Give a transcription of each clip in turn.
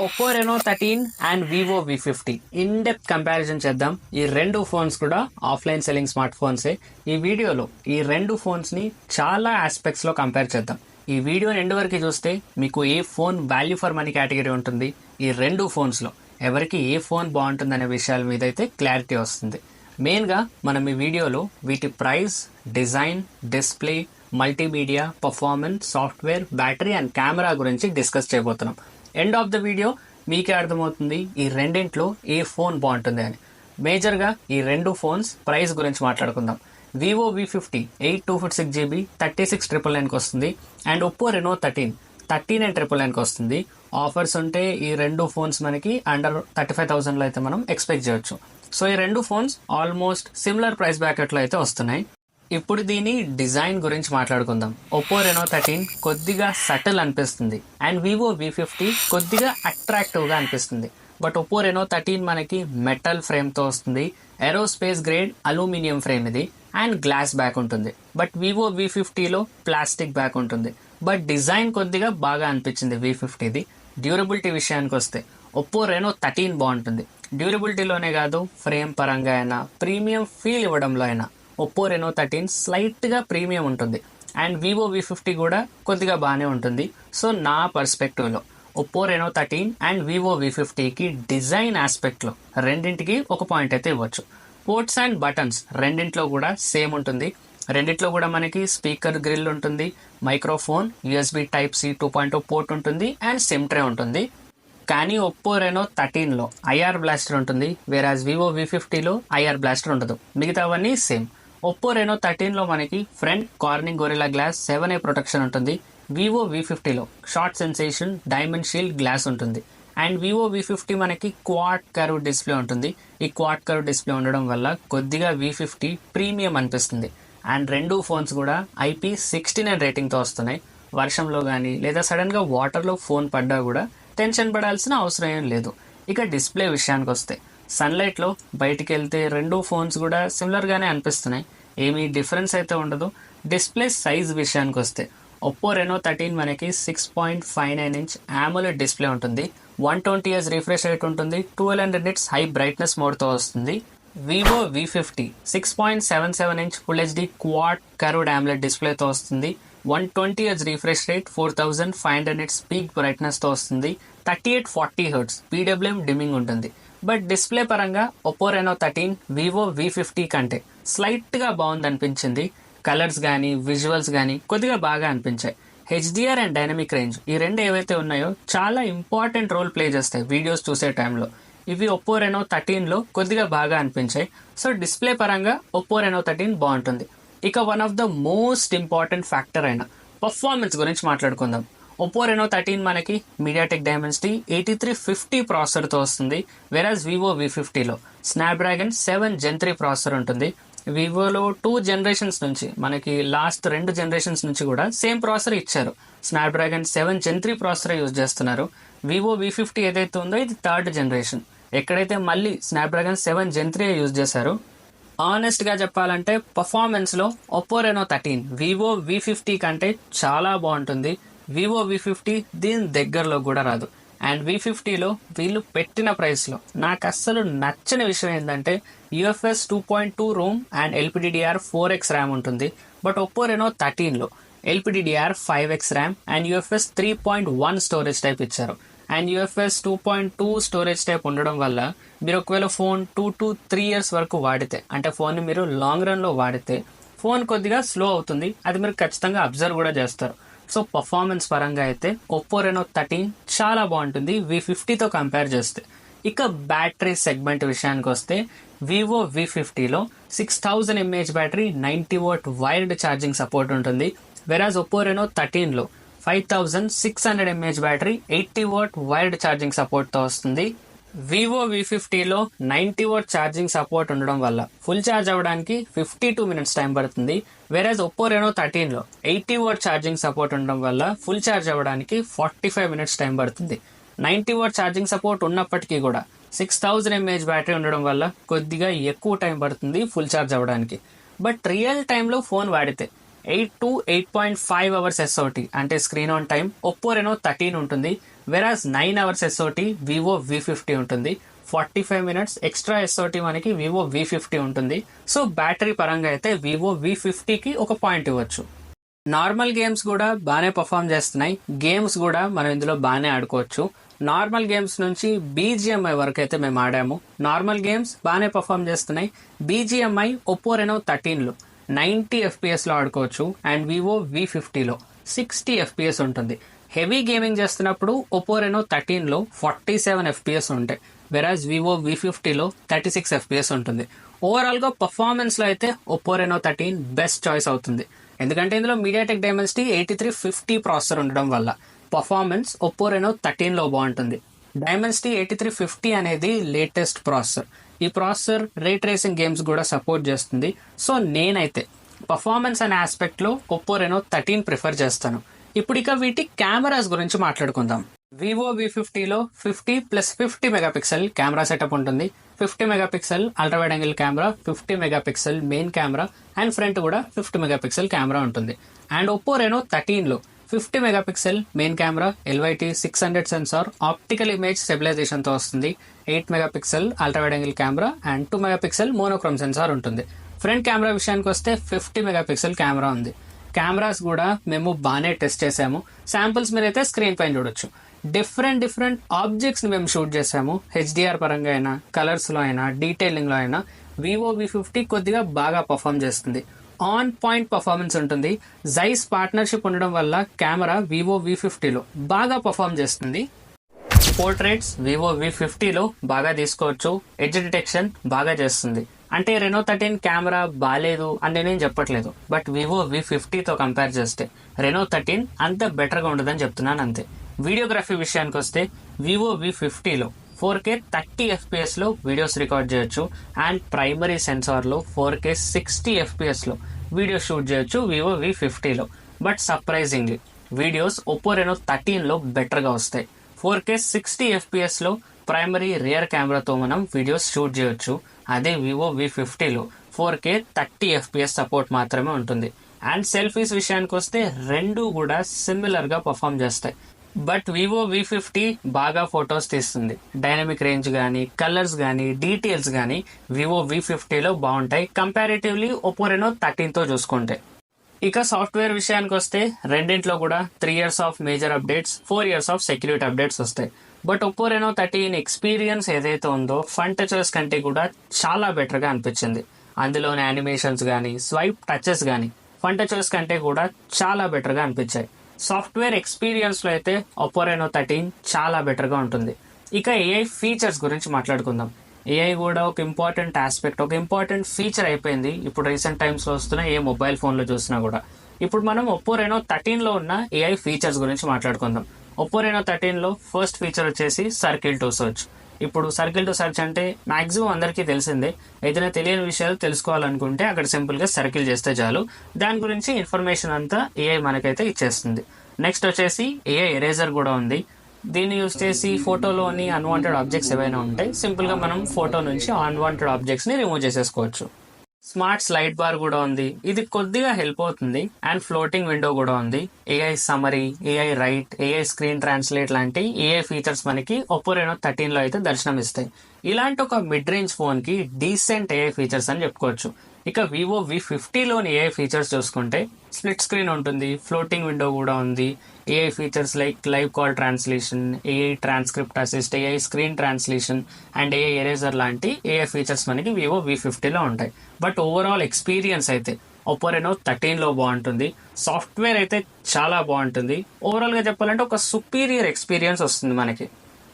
Oppo Reno 13 and Vivo V50 in depth comparison చేద్దాం. ఈ రెండు ఫోన్స్ కూడా ఆఫ్లైన్ సెల్లింగ్ స్మార్ట్ ఫోన్సే. ఈ వీడియోలో ఈ రెండు ఫోన్స్ ని చాలా ఆస్పెక్ట్స్ లో కంపేర్ చేద్దాం. ఈ వీడియోని ఎండ్ వరకు చూస్తే మీకు ఏ phone value for money category ఉంటుంది, ఈ రెండు ఫోన్స్ లో ఎవరికి ఏ ఫోన్ బాగుంటుంది అనే విషయాల మీద అయితే క్లారిటీ వస్తుంది. మెయిన్గా మనం ఈ వీడియోలో వీటి price, design, display, multimedia, performance, software, battery and camera గురించి డిస్కస్ చేయబోతున్నాం. ఎండ్ ఆఫ్ ద వీడియో మీకే అర్థమవుతుంది ఈ రెండింట్లో ఏ ఫోన్ బాగుంటుంది అని. మేజర్గా ఈ రెండు ఫోన్స్ ప్రైస్ గురించి మాట్లాడుకుందాం. వివో V50 8/256GB 36,999కి వస్తుంది అండ్ ఒప్పో రెనో 13 39,999కి వస్తుంది. ఆఫర్స్ ఉంటే ఈ రెండు ఫోన్స్ మనకి అండర్ 35,000లో అయితే మనం ఎక్స్పెక్ట్ చేయొచ్చు. సో ఈ రెండు ఫోన్స్ ఆల్మోస్ట్ సిమిలర్ ప్రైస్ బ్రాకెట్లో అయితే వస్తున్నాయి. ఇప్పుడు దీని డిజైన్ గురించి మాట్లాడుకుందాం. ఒప్పో రెనో 13 కొద్దిగా సటిల్ అనిపిస్తుంది అండ్ వివో V50 కొద్దిగా అట్రాక్టివ్గా అనిపిస్తుంది. బట్ ఒప్పో రెనో 13 మనకి మెటల్ ఫ్రేమ్తో వస్తుంది, ఏరోస్పేస్ గ్రేడ్ అలూమినియం ఫ్రేమ్ ఇది అండ్ గ్లాస్ బ్యాక్ ఉంటుంది. బట్ వివో V50లో ప్లాస్టిక్ బ్యాక్ ఉంటుంది. బట్ డిజైన్ కొద్దిగా బాగా అనిపించింది V50ది. డ్యూరబిలిటీ విషయానికి వస్తే ఒప్పో రెనో 13 బాగుంటుంది. డ్యూరబిలిటీలోనే కాదు, ఫ్రేమ్ పరంగా అయినా, ప్రీమియం ఫీల్ ఇవ్వడంలో అయినా ఒప్పో రెనో 13 స్లైట్గా ప్రీమియం ఉంటుంది అండ్ వివో V50 కూడా కొద్దిగా బాగానే ఉంటుంది. సో నా పర్స్పెక్టివ్లో ఒప్పో రెనో 13 అండ్ వివో V50కి డిజైన్ ఆస్పెక్ట్లో రెండింటికి ఒక పాయింట్ అయితే ఇవ్వచ్చు. పోర్ట్స్ అండ్ బటన్స్ రెండింట్లో కూడా సేమ్ ఉంటుంది. రెండిట్లో కూడా మనకి స్పీకర్ గ్రిల్ ఉంటుంది, మైక్రోఫోన్, USB Type-C 2.0 పోర్ట్ ఉంటుంది అండ్ సిమ్ ట్రే ఉంటుంది. కానీ ఒప్పో రెనో 13లో IR బ్లాస్టర్ ఉంటుంది, వేరాజ్ వివో V50లో IR బ్లాస్టర్ ఉండదు. మిగతావన్నీ సేమ్. ఒప్పో రెనో 13లో మనకి front Corning Gorilla glass 7A protection ఉంటుంది. వివో V50లో Schott Xensation diamond shield glass ఉంటుంది అండ్ వివో V50 మనకి క్వాడ్ కర్వ్ డిస్ప్లే ఉంటుంది. ఈ క్వాడ్ కర్వ్ డిస్ప్లే ఉండడం వల్ల కొద్దిగా V50 ప్రీమియం అనిపిస్తుంది. అండ్ రెండు ఫోన్స్ కూడా IP69 రేటింగ్తో వస్తున్నాయి. వర్షంలో కానీ లేదా సడన్గా వాటర్లో ఫోన్ పడ్డా కూడా టెన్షన్ పడాల్సిన అవసరం ఏం లేదు. ఇక డిస్ప్లే విషయానికి వస్తే సన్లైట్లో బయటికి వెళ్తే రెండు ఫోన్స్ కూడా సిమిలర్గానే అనిపిస్తున్నాయి, ఏమీ డిఫరెన్స్ అయితే ఉండదు. డిస్ప్లే సైజ్ విషయానికి వస్తే ఒప్పో రెనో 13 మనకి 6.59 ఇంచ్ AMOLED డిస్ప్లే ఉంటుంది, 120Hz రిఫ్రెష్ రేట్ ఉంటుంది, 1200 nits హై బ్రైట్నెస్ మోడ్తో వస్తుంది. Vivo V50 6.77 inch full HD quad curved AMOLED డిస్ప్లేతో వస్తుంది, 120Hz refresh rate, 4500 nits peak బ్రైట్నెస్తో వస్తుంది, 3840Hz PWM డిమ్మింగ్ ఉంటుంది. బట్ డిస్ప్లే పరంగా ఒప్పో రెనో 13 వివో V50 కంటే స్లైట్గా బాగుంది అనిపించింది. కలర్స్ కానీ విజువల్స్ కానీ కొద్దిగా బాగా అనిపించాయి. HDR అండ్ డైనమిక్ రేంజ్ ఈ రెండు ఏవైతే ఉన్నాయో చాలా ఇంపార్టెంట్ రోల్ ప్లే చేస్తాయి వీడియోస్ చూసే టైంలో. ఇవి ఒప్పో రెనో 13లో కొద్దిగా బాగా అనిపించాయి. సో డిస్ప్లే పరంగా ఒప్పో రెనో 13 బాగుంటుంది. ఇక one of the most important factor అయిన పర్ఫార్మెన్స్ గురించి మాట్లాడుకుందాం. ఒప్పో రెనో 13 మనకి మీడియాటెక్ డైమెన్సిటీ 8350 ప్రాసెసర్తో వస్తుంది, వేరాజ్ వివో V50లో స్నాప్డ్రాగన్ 7 Gen 3 ప్రాసెసర్ ఉంటుంది. వివోలో 2 generations నుంచి మనకి లాస్ట్ 2 generations నుంచి కూడా సేమ్ ప్రాసెసర్ ఇచ్చారు. స్నాప్డ్రాగన్ 7 Gen 3 ప్రాసెసర్ యూజ్ చేస్తున్నారు. వివో V50 ఏదైతే ఉందో ఇది 3rd generation, ఎక్కడైతే మళ్ళీ స్నాప్డ్రాగన్ 7 Gen 3 యూజ్ చేశారు. ఆనెస్ట్గా చెప్పాలంటే పర్ఫార్మెన్స్లో ఒప్పో రెనో 13 వివో V50 కంటే చాలా బాగుంటుంది. వివో V50 దీని దగ్గరలో కూడా రాదు. అండ్ V50లో వీళ్ళు పెట్టిన ప్రైస్లో నాకు అస్సలు నచ్చని విషయం ఏంటంటే UFS 2.2 ROM and LPDDR4X RAM ఉంటుంది. బట్ ఒప్పో రెనో 13లో LPDDR5X RAM and UFS 3.1 storage type ఇచ్చారు. అండ్ UFS 2.2 స్టోరేజ్ టైప్ ఉండడం వల్ల మీరు ఒకవేళ ఫోన్ 2 to 3 years వరకు వాడితే, అంటే ఫోన్ని మీరు లాంగ్ రన్లో వాడితే ఫోన్ కొద్దిగా స్లో అవుతుంది. అది మీరు ఖచ్చితంగా అబ్జర్వ్ కూడా చేస్తారు. సో పర్ఫార్మెన్స్ పరంగా అయితే ఒప్పో రెనో 13 చాలా బాగుంటుంది V50తో కంపేర్ చేస్తే. ఇక బ్యాటరీ సెగ్మెంట్ విషయానికి వస్తే వివో V50లో 6000 mAh battery 90W wired charging support ఉంటుంది, వెరాజ్ ఒప్పో రెనో 13లో 5600 mAh battery 80W wired charging సపోర్ట్తో వస్తుంది. వివో V50లో 90W ఛార్జింగ్ సపోర్ట్ ఉండడం వల్ల ఫుల్ ఛార్జ్ అవ్వడానికి 52 minutes టైం పడుతుంది, వేరేజ్ ఒప్పో రెనో 13లో 80W ఛార్జింగ్ సపోర్ట్ ఉండడం వల్ల ఫుల్ ఛార్జ్ అవ్వడానికి 45 minutes టైం పడుతుంది. 90W ఛార్జింగ్ సపోర్ట్ ఉన్నప్పటికీ కూడా 6000 mAh బ్యాటరీ ఉండడం వల్ల కొద్దిగా ఎక్కువ టైం పడుతుంది ఫుల్ ఛార్జ్ అవ్వడానికి. బట్ రియల్ టైంలో ఫోన్ వాడితే 8 to 8.5 hours SOT అంటే screen on time Oppo Reno 13 ఉంటుంది, వెరాజ్ 9 అవర్స్ ఎస్ఓటీ వివో V50 ఉంటుంది. 45 మినిట్స్ ఎక్స్ట్రా ఎస్ఓటీ మనకి వివో V50 ఉంటుంది. సో బ్యాటరీ పరంగా అయితే వివో V50కి ఒక పాయింట్ ఇవ్వచ్చు. నార్మల్ గేమ్స్ కూడా బాగానే పర్ఫామ్ చేస్తున్నాయి. గేమ్స్ కూడా మనం ఇందులో బాగానే ఆడుకోవచ్చు. నార్మల్ గేమ్స్ నుంచి BGMI వరకు అయితే మేము ఆడాము. నార్మల్ గేమ్స్ బాగానే పర్ఫామ్ చేస్తున్నాయి. BGMI ఒప్పో రెనో 13లో 90 FPS లో ఆడుకోవచ్చు అండ్ వివో V50లో 60 FPS ఉంటుంది. హెవీ గేమింగ్ చేస్తున్నప్పుడు ఒప్పో రెనో 13లో 47 FPS ఉంటాయి. వెరాజ్ వివో V50లో 36 FPS ఉంటుంది. ఓవరాల్గా పర్ఫార్మెన్స్లో అయితే ఒప్పో రెనో 13 బెస్ట్ చాయిస్ అవుతుంది. ఎందుకంటే ఇందులో మీడియాటెక్ డైమెన్సిటీ 8350 ప్రాసెసర్ ఉండడం వల్ల పర్ఫార్మెన్స్ ఒప్పో రెనో 13లో బాగుంటుంది. డైమెన్సిటీ 8350 అనేది లేటెస్ట్ ప్రాసెసర్. ఈ ప్రాసెసర్ రే ట్రేసింగ్ గేమ్స్ కూడా సపోర్ట్ చేస్తుంది. సో నేనైతే పర్ఫార్మెన్స్ అనే ఆస్పెక్ట్లో ఒప్పో రెనో 13 ప్రిఫర్ చేస్తాను. ఇప్పుడు ఇక వీటి కెమెరాస్ గురించి మాట్లాడుకుందాం. వివో V50లో 50+50 మెగాపిక్సెల్ కెమెరా సెటప్ ఉంటుంది. 50 megapixel ultra wide angle camera, 50 megapixel main camera and front కూడా 50 మెగాపిక్సెల్ కెమెరా ఉంటుంది. అండ్ ఒప్పో రెనో 13లో 50 megapixel main camera, LYT 600 sensor, optical image స్టెబిలైజేషన్తో వస్తుంది. 8 megapixel ultra wide angle camera and 2 megapixel monochrome sensor ఉంటుంది. Front camera విషయానికి వస్తే 50 megapixel camera ఉంది. Cameras కూడా మేము బాగానే టెస్ట్ చేసాము. శాంపుల్స్ మీరైతే స్క్రీన్ పైన చూడొచ్చు. డిఫరెంట్ ఆబ్జెక్ట్స్ని మేము షూట్ చేసాము. HDR పరంగా అయినా, కలర్స్లో అయినా, డీటెయిలింగ్లో అయినా వివో V50 కొద్దిగా బాగా పర్ఫామ్ చేస్తుంది. ఆన్ పాయింట్ పర్ఫార్మెన్స్ ఉంటుంది. జైస్ పార్ట్నర్షిప్ ఉండడం వల్ల కెమెరా వివో V50లో బాగా పర్ఫామ్ చేస్తుంది. పోర్ట్రేట్స్ వివో V50లో బాగా తీసుకోవచ్చు. ఎడ్జ్ డిటెక్షన్ బాగా చేస్తుంది. అంటే రెనో 13 కెమెరా బాగాలేదు అని నేను చెప్పట్లేదు. బట్ వివో V50తో కంపేర్ చేస్తే రెనో 13 అంత బెటర్గా ఉండదని చెప్తున్నాను అంతే. వీడియోగ్రఫీ విషయానికి వస్తే వివో V50లో 4K 30 FPSలో వీడియోస్ రికార్డ్ చేయొచ్చు అండ్ ప్రైమరీ సెన్సార్లో 4K 60 FPSలో వీడియో షూట్ చేయొచ్చు వివో V50లో. But surprisingly videos Oppo Reno 13లో బెటర్గా వస్తాయి. 4K 60 FPSలో ప్రైమరీ రియర్ కెమెరాతో మనం వీడియోస్ షూట్ చేయొచ్చు. అదే వివో V50లో 4K 30 FPS సపోర్ట్ మాత్రమే ఉంటుంది. అండ్ సెల్ఫీస్ విషయానికి వస్తే రెండు కూడా సిమిలర్గా పర్ఫామ్ చేస్తాయి. బట్ వివో V50 బాగా ఫొటోస్ తీస్తుంది. డైనమిక్ రేంజ్ కానీ, కలర్స్ కానీ, డీటెయిల్స్ కానీ వివో V50లో బాగుంటాయి కంపారిటివ్లీ ఒప్పో రెనో 13తో చూసుకుంటే. ఇక సాఫ్ట్వేర్ విషయానికి వస్తే రెండింట్లో కూడా 3 years of major updates, 4 years of security updates వస్తాయి. బట్ ఒప్పో రెనో 13 ఎక్స్పీరియన్స్ ఏదైతే ఉందో ఫన్ టచెస్ కంటే కూడా చాలా బెటర్గా అనిపించింది. అందులోని యానిమేషన్స్ కానీ, స్వైప్ టచెస్ కానీ ఫన్ టచెస్ కంటే కూడా చాలా బెటర్గా అనిపించాయి. సాఫ్ట్వేర్ ఎక్స్పీరియన్స్లో అయితే ఒప్పో రెనో 13 చాలా బెటర్గా ఉంటుంది. ఇక AI ఫీచర్స్ గురించి మాట్లాడుకుందాం. AI కూడా ఒక ఇంపార్టెంట్ ఆస్పెక్ట్, ఒక ఇంపార్టెంట్ ఫీచర్ అయిపోయింది ఇప్పుడు రీసెంట్ టైమ్స్లో వస్తున్న ఏ మొబైల్ ఫోన్లో చూసినా కూడా. ఇప్పుడు మనం ఒప్పో రెనో 13లో ఉన్న AI ఫీచర్స్ గురించి మాట్లాడుకుందాం. ఒప్పో రెనో 13లో ఫస్ట్ ఫీచర్ వచ్చేసి సర్కిల్ టు సర్చ్. ఇప్పుడు సర్కిల్ టు సర్చ్ అంటే మాక్సిమం అందరికీ తెలిసిందే. ఏదైనా తెలియని విషయాలు తెలుసుకోవాలనుకుంటే అక్కడ సింపుల్గా సర్కిల్ చేస్తే చాలు. దాని గురించి ఇన్ఫర్మేషన్ అంతా AI మనకైతే ఇచ్చేస్తుంది. నెక్స్ట్ వచ్చేసి AI ఎరేజర్ కూడా ఉంది. దీన్ని యూజ్ చేసి ఫోటోలోని అన్వాంటెడ్ ఆబ్జెక్ట్స్ ఏవైనా ఉంటాయి సింపుల్గా మనం ఫోటో నుంచి అన్వాంటెడ్ ఆబ్జెక్ట్స్ని రిమూవ్ చేసేసుకోవచ్చు. స్మార్ట్ స్లైడ్ బార్ కూడా ఉంది. ఇది కొద్దిగా హెల్ప్ అవుతుంది. అండ్ ఫ్లోటింగ్ విండో కూడా ఉంది. AI summary, AI right, AI screen translate లాంటి AI ఫీచర్స్ మనకి ఒప్పో రెనో 13లో అయితే దర్శనం ఇస్తాయి. ఇలాంటి ఒక మిడ్ రేంజ్ ఫోన్కి డీసెంట్ AI ఫీచర్స్ అని చెప్పుకోవచ్చు. ఇక వివో V50లోని AI ఫీచర్స్ చూసుకుంటే స్ప్లిట్ స్క్రీన్ ఉంటుంది, ఫ్లోటింగ్ విండో కూడా ఉంది. AI features like live call translation, AI transcript assist, AI screen translation and AI eraser లాంటి AI ఫీచర్స్ మనకి వివో V50లో ఉంటాయి. బట్ ఓవరాల్ ఎక్స్పీరియన్స్ అయితే ఒప్పో రెనో 13లో బాగుంటుంది. సాఫ్ట్వేర్ అయితే చాలా బాగుంటుంది. ఓవరాల్గా చెప్పాలంటే ఒక సుపీరియర్ ఎక్స్పీరియన్స్ వస్తుంది మనకి.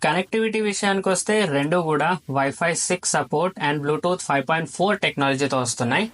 కనెక్టివిటీ విషయానికి వస్తే రెండు కూడా Wi-Fi 6 సపోర్ట్ అండ్ బ్లూటూత్ 5.4 టెక్నాలజీతో వస్తున్నాయి.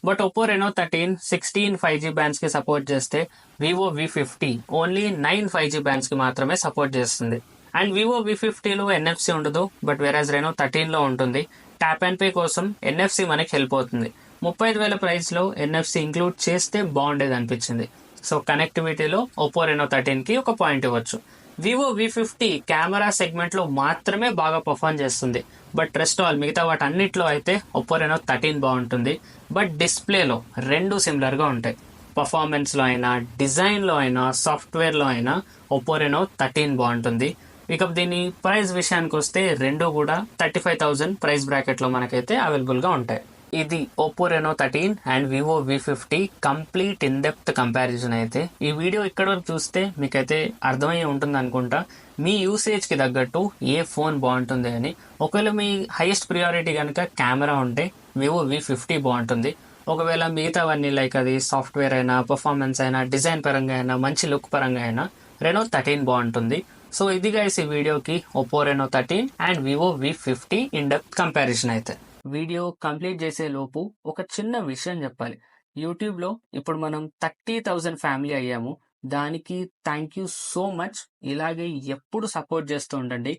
But Oppo Reno 13 16 5G bands కి సపోర్ట్ చేస్తే Vivo V50 only 9 5G bands కి మాత్రమే సపోర్ట్ చేస్తుంది. అండ్ వివో V50లో NFC ఉండదు. బట్ వెరాజ్ రెనో 13లో ఉంటుంది. ట్యాప్ అండ్ పే కోసం NFC మనకి హెల్ప్ అవుతుంది. 35,000 ప్రైస్లో NFC ఇంక్లూడ్ చేస్తే బాగుండేది అనిపించింది. సో కనెక్టివిటీలో ఒప్పో రెనో 13కి ఒక పాయింట్ ఇవ్వచ్చు. వివో V50 కెమెరా సెగ్మెంట్లో మాత్రమే బాగా పర్ఫామ్ చేస్తుంది. బట్ రెస్ట్ ఆల్ మిగతా వాటి అన్నిట్లో అయితే ఒప్పో రెనో 13 బాగుంటుంది. బట్ డిస్ప్లేలో రెండు సిమిలర్గా ఉంటాయి. పర్ఫార్మెన్స్లో అయినా, డిజైన్లో అయినా, సాఫ్ట్వేర్లో అయినా ఒప్పో రెనో 13 బాగుంటుంది. ఇక దీని ప్రైస్ విషయానికి వస్తే రెండు కూడా 35,000 ప్రైస్ బ్రాకెట్ లో మనకైతే అవైలబుల్ గా ఉంటాయి. ఇది Oppo Reno 13 and Vivo V50 complete in depth comparison అయితే. ఈ వీడియో ఇక్కడ వరకు చూస్తే మీకైతే అర్థమయ్యి ఉంటుంది అనుకుంటా మీ యూసేజ్ కి తగ్గట్టు ఏ ఫోన్ బాగుంటుంది అని. ఒకవేళ మీ హైయెస్ట్ ప్రియారిటీ కనుక కెమెరా ఉంటే Vivo V50 బాగుంటుంది. ఒకవేళ మిగతావన్నీ లైక్ అది సాఫ్ట్వేర్ అయినా, పర్ఫార్మెన్స్ అయినా, డిజైన్ పరంగా అయినా, మంచి లుక్ పరంగా అయినా Reno 13 బాగుంటుంది. సో ఇది గైస్ ఈ వీడియోకి Oppo Reno 13 and Vivo V50 in depth comparison అయితే. వీడియో కంప్లీట్ చేసే లోపు ఒక చిన్న విషయం చెప్పాలి. యూట్యూబ్లో ఇప్పుడు మనం 30,000 ఫ్యామిలీ అయ్యాము. దానికి థ్యాంక్ యూ సో మచ్. ఇలాగే ఎప్పుడు సపోర్ట్ చేస్తూ ఉండండి.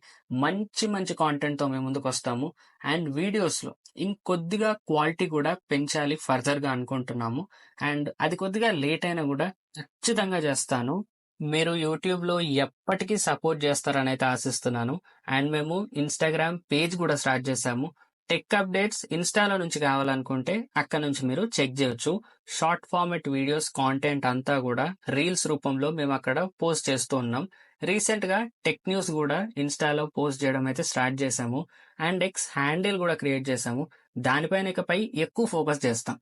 మంచి మంచి కాంటెంట్తో మేము ముందుకు వస్తాము. అండ్ వీడియోస్లో ఇంకొద్దిగా క్వాలిటీ కూడా పెంచాలి ఫర్దర్గా అనుకుంటున్నాము. అండ్ అది కొద్దిగా లేట్ అయినా కూడా ఖచ్చితంగా చేస్తాను. మీరు యూట్యూబ్లో ఎప్పటికీ సపోర్ట్ చేస్తారని అయితే ఆశిస్తున్నాను. అండ్ మేము ఇన్స్టాగ్రామ్ పేజ్ కూడా స్టార్ట్ చేశాము. టెక్ అప్డేట్స్ ఇన్స్టాలో నుంచి కావాలనుకుంటే అక్కడ నుంచి మీరు చెక్ చేయొచ్చు. షార్ట్ ఫార్మెట్ వీడియోస్ కాంటెంట్ అంతా కూడా రీల్స్ రూపంలో మేము అక్కడ పోస్ట్ చేస్తూ ఉన్నాం. రీసెంట్ గా టెక్ న్యూస్ కూడా ఇన్స్టాలో పోస్ట్ చేయడం అయితే స్టార్ట్ చేశాము. అండ్ ఎక్స్ హ్యాండిల్ కూడా క్రియేట్ చేశాము. దానిపైన ఇకపై ఎక్కువ ఫోకస్ చేస్తాం.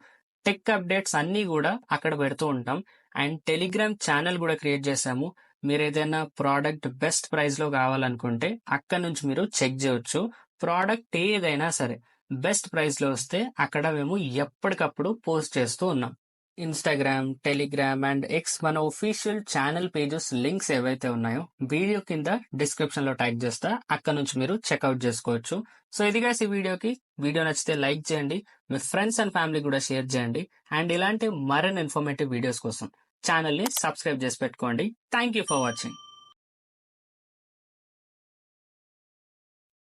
టెక్ అప్డేట్స్ అన్నీ కూడా అక్కడ పెడుతూ ఉంటాం. అండ్ టెలిగ్రామ్ ఛానల్ కూడా క్రియేట్ చేశాము. మీరు ఏదైనా ప్రోడక్ట్ బెస్ట్ ప్రైస్ లో కావాలనుకుంటే అక్కడ నుంచి మీరు చెక్ చేయొచ్చు. ప్రోడక్ట్ ఏదైనా సరే బెస్ట్ ప్రైస్ లో వస్తే అక్కడ మేము ఎప్పటికప్పుడు పోస్ట్ చేస్తూ ఉన్నాం. ఇన్స్టాగ్రామ్, టెలిగ్రామ్ అండ్ ఎక్స్ మన ఒఫీషియల్ ఛానల్ పేజెస్ లింక్స్ ఏవైతే ఉన్నాయో వీడియో కింద డిస్క్రిప్షన్ లో టైప్ చేస్తా, అక్కడ నుంచి మీరు చెక్అవుట్ చేసుకోవచ్చు. సో ఇదిగా ఈ వీడియో నచ్చితే లైక్ చేయండి, మీ ఫ్రెండ్స్ అండ్ ఫ్యామిలీ కూడా షేర్ చేయండి. అండ్ ఇలాంటి మరిన్ని ఇన్ఫర్మేటివ్ వీడియోస్ కోసం ఛానల్ ని సబ్స్క్రైబ్ చేసి పెట్టుకోండి. Thank you for watching.